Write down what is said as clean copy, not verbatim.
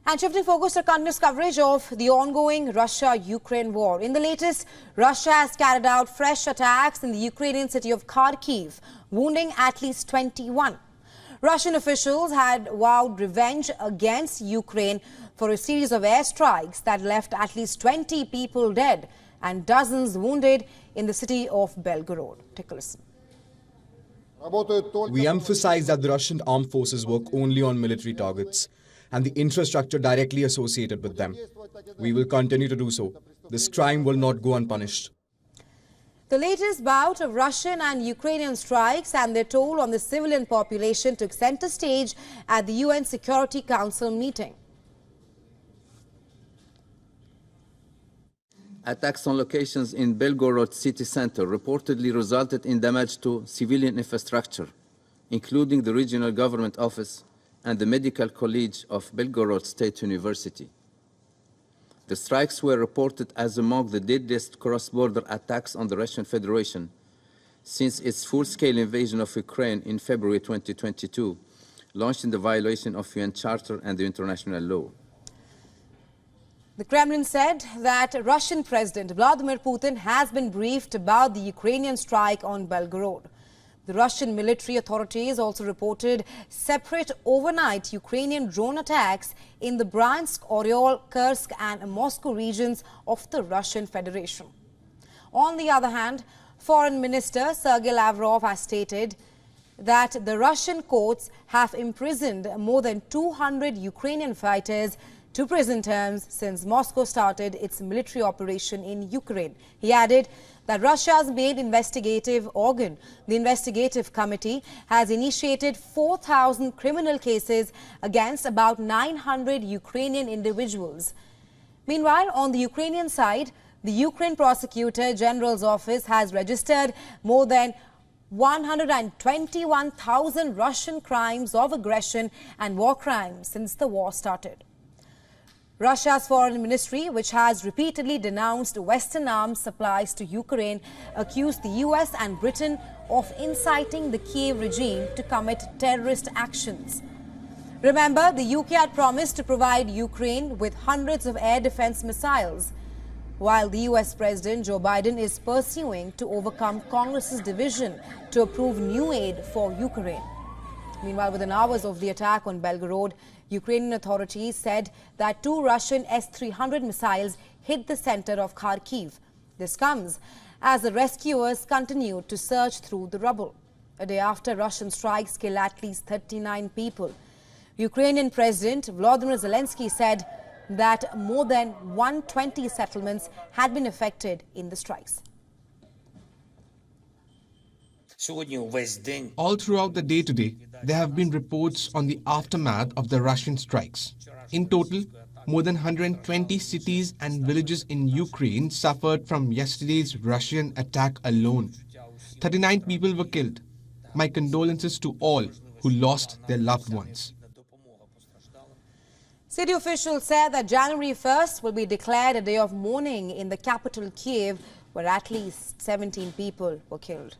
And shifting focus to continuous coverage of the ongoing Russia-Ukraine war. In the latest, Russia has carried out fresh attacks in the Ukrainian city of Kharkiv, wounding at least 21. Russian officials had vowed revenge against Ukraine for a series of airstrikes that left at least 20 people dead and dozens wounded in the city of Belgorod. Take a listen. We emphasize that the Russian armed forces work only on military targets and the infrastructure directly associated with them. We will continue to do so. This crime will not go unpunished. The latest bout of Russian and Ukrainian strikes and their toll on the civilian population took center stage at the UN Security Council meeting. Attacks on locations in Belgorod city center reportedly resulted in damage to civilian infrastructure, including the regional government office and the Medical College of Belgorod State University. The strikes were reported as among the deadliest cross-border attacks on the Russian Federation since its full-scale invasion of Ukraine in February 2022, launched in the violation of UN Charter and the international law. The Kremlin said that Russian President Vladimir Putin has been briefed about the Ukrainian strike on Belgorod. The Russian military authorities also reported separate overnight Ukrainian drone attacks in the Bryansk, Oryol, Kursk and Moscow regions of the Russian Federation. On the other hand, Foreign Minister Sergei Lavrov has stated that the Russian courts have imprisoned more than 200 Ukrainian fighters to prison terms since Moscow started its military operation in Ukraine. He added that Russia's main investigative organ, the Investigative Committee, has initiated 4,000 criminal cases against about 900 Ukrainian individuals. Meanwhile, on the Ukrainian side, the Ukraine Prosecutor General's office has registered more than 121,000 Russian crimes of aggression and war crimes since the war started. Russia's foreign ministry, which has repeatedly denounced Western arms supplies to Ukraine, accused the US and Britain of inciting the Kiev regime to commit terrorist actions. Remember, the UK had promised to provide Ukraine with hundreds of air defense missiles, while the US President Joe Biden is pursuing to overcome Congress's division to approve new aid for Ukraine. Meanwhile, within hours of the attack on Belgorod, Ukrainian authorities said that 2 Russian S-300 missiles hit the center of Kharkiv. This comes as the rescuers continued to search through the rubble. A day after Russian strikes killed at least 39 people, Ukrainian President Volodymyr Zelensky said that more than 120 settlements had been affected in the strikes. All throughout the day today, there have been reports on the aftermath of the Russian strikes. In total, more than 120 cities and villages in Ukraine suffered from yesterday's Russian attack alone. 39 people were killed. My condolences to all who lost their loved ones. City officials said that January 1st will be declared a day of mourning in the capital Kiev, where at least 17 people were killed.